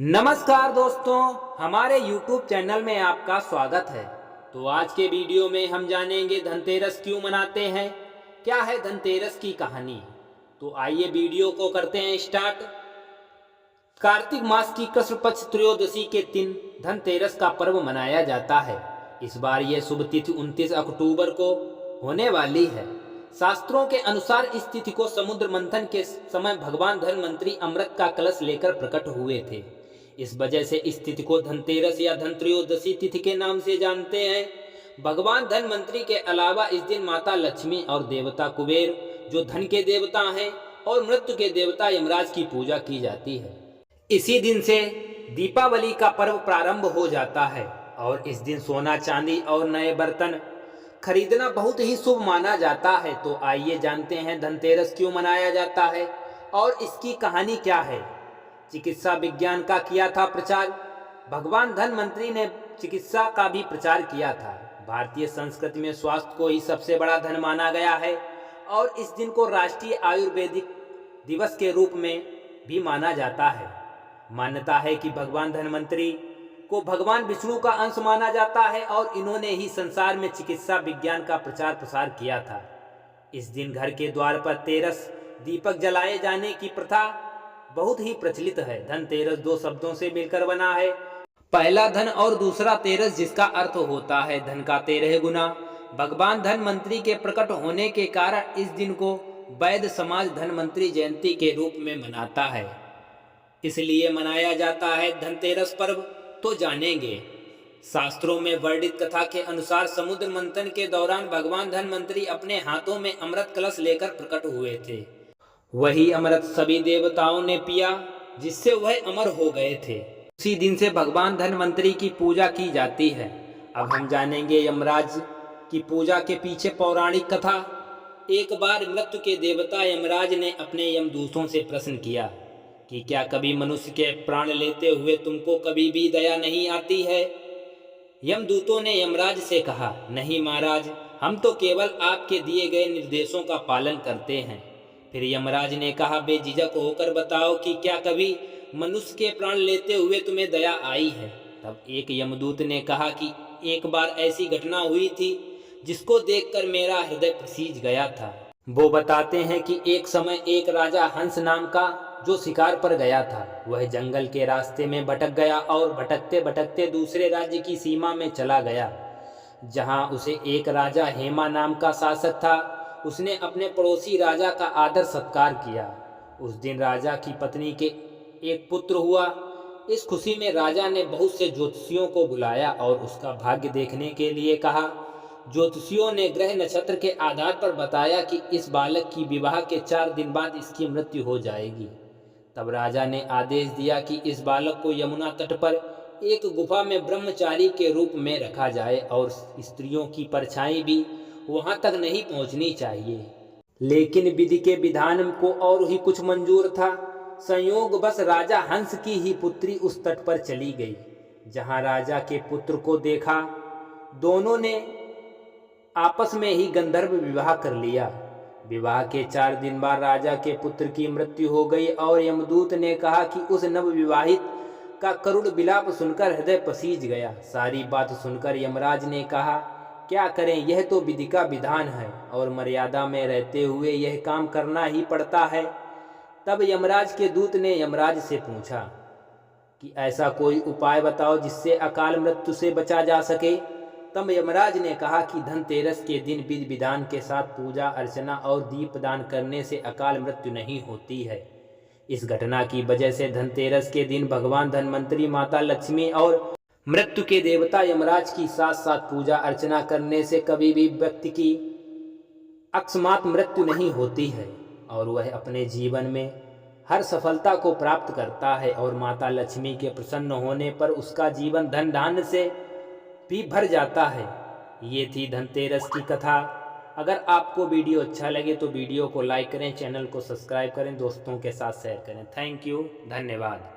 नमस्कार दोस्तों, हमारे YouTube चैनल में आपका स्वागत है। तो आज के वीडियो में हम जानेंगे धनतेरस क्यों मनाते हैं, क्या है धनतेरस की कहानी। तो आइए वीडियो को करते हैं स्टार्ट। कार्तिक मास की कृष्ण पक्ष त्रयोदशी के दिन धनतेरस का पर्व मनाया जाता है। इस बार यह शुभ तिथि 29 अक्टूबर को होने वाली है। शास्त्रों के अनुसार इस तिथि को समुद्र मंथन के समय भगवान धनवंतरी अमृत का कलश लेकर प्रकट हुए थे। इस वजह से इस तिथि को धनतेरस या धनत्रयोदशी तिथि के नाम से जानते हैं। भगवान धनवंतरी के अलावा इस दिन माता लक्ष्मी और देवता कुबेर, जो धन के देवता हैं, और मृत्यु के देवता यमराज की पूजा की जाती है। इसी दिन से दीपावली का पर्व प्रारंभ हो जाता है और इस दिन सोना चांदी और नए बर्तन खरीदना बहुत ही शुभ माना जाता है। तो आइए जानते हैं धनतेरस क्यों मनाया जाता है और इसकी कहानी क्या है। चिकित्सा विज्ञान का किया था प्रचार। भगवान धनवंतरी ने चिकित्सा का भी प्रचार किया था। भारतीय संस्कृति में स्वास्थ्य को ही सबसे बड़ा धन माना गया है और इस दिन को राष्ट्रीय आयुर्वेदिक दिवस के रूप में भी माना जाता है। मान्यता है कि भगवान धनवंतरी को भगवान विष्णु का अंश माना जाता है और इन्होंने ही संसार में चिकित्सा विज्ञान का प्रचार प्रसार किया था। इस दिन घर के द्वार पर तेरस दीपक जलाए जाने की प्रथा बहुत ही प्रचलित है। धनतेरस दो शब्दों से मिलकर बना है, पहला धन और दूसरा तेरस, जिसका अर्थ होता है धन का 13 गुना। भगवान धनवंतरी के प्रकट होने के कारण इस दिन को वैद्य समाज धनवंतरी जयंती के रूप में मनाता है, इसलिए मनाया जाता है धनतेरस पर्व। तो जानेंगे। शास्त्रों में वर्णित कथा के अनुसार समुद्र मंथन के दौरान भगवान धनवंतरी अपने हाथों में अमृत कलश लेकर प्रकट हुए थे। वही अमृत सभी देवताओं ने पिया, जिससे वह अमर हो गए थे। उसी दिन से भगवान धनवंतरी की पूजा की जाती है। अब हम जानेंगे यमराज की पूजा के पीछे पौराणिक कथा। एक बार मृत्यु के देवता यमराज ने अपने यमदूतों से प्रश्न किया कि क्या कभी मनुष्य के प्राण लेते हुए तुमको कभी भी दया नहीं आती है। यमदूतों ने यमराज से कहा, नहीं महाराज, हम तो केवल आपके दिए गए निर्देशों का पालन करते हैं। फिर यमराज ने कहा, बेझिझक होकर बताओ कि क्या कभी मनुष्य के प्राण लेते हुए तुम्हें दया आई है। तब एक यमदूत ने कहा कि एक बार ऐसी घटना हुई थी जिसको देखकर मेरा हृदय प्रसीज गया था। वो बताते हैं कि एक समय एक राजा हंस नाम का, जो शिकार पर गया था, वह जंगल के रास्ते में भटक गया और भटकते भटकते दूसरे राज्य की सीमा में चला गया, जहां उसे एक राजा हेमा नाम का शासक था। उसने अपने पड़ोसी राजा का आदर सत्कार किया। उस दिन राजा की पत्नी के एक पुत्र हुआ। इस खुशी में राजा ने बहुत से ज्योतिषियों को बुलाया और उसका भाग्य देखने के लिए कहा। ज्योतिषियों ने ग्रह नक्षत्र के आधार पर बताया कि इस बालक की विवाह के 4 दिन बाद इसकी मृत्यु हो जाएगी। तब राजा ने आदेश दिया कि इस बालक को यमुना तट पर एक गुफा में ब्रह्मचारी के रूप में रखा जाए और स्त्रियों की परछाई भी वहां तक नहीं पहुंचनी चाहिए। लेकिन विधि के विधान को और ही कुछ मंजूर था। संयोग बस राजा हंस की ही पुत्री उस तट पर चली गई, जहां राजा के पुत्र को देखा। दोनों ने आपस में ही गंधर्व विवाह कर लिया। विवाह के 4 दिन बाद राजा के पुत्र की मृत्यु हो गई और यमदूत ने कहा कि उस नवविवाहित का करुण विलाप सुनकर हृदय पसीज गया। सारी बात सुनकर यमराज ने कहा, क्या करें, यह तो विधि का विधान है और मर्यादा में रहते हुए यह काम करना ही पड़ता है। तब यमराज के दूत ने यमराज से पूछा कि ऐसा कोई उपाय बताओ जिससे अकाल मृत्यु से बचा जा सके। तब यमराज ने कहा कि धनतेरस के दिन विधि विधान के साथ पूजा अर्चना और दीपदान करने से अकाल मृत्यु नहीं होती है। इस घटना की वजह से धनतेरस के दिन भगवान धनवंतरी, माता लक्ष्मी और मृत्यु के देवता यमराज की साथ साथ पूजा अर्चना करने से कभी भी व्यक्ति की अकस्मात मृत्यु नहीं होती है और वह अपने जीवन में हर सफलता को प्राप्त करता है और माता लक्ष्मी के प्रसन्न होने पर उसका जीवन धन धान्य से भी भर जाता है। ये थी धनतेरस की कथा। अगर आपको वीडियो अच्छा लगे तो वीडियो को लाइक करें, चैनल को सब्सक्राइब करें, दोस्तों के साथ शेयर करें। थैंक यू, धन्यवाद।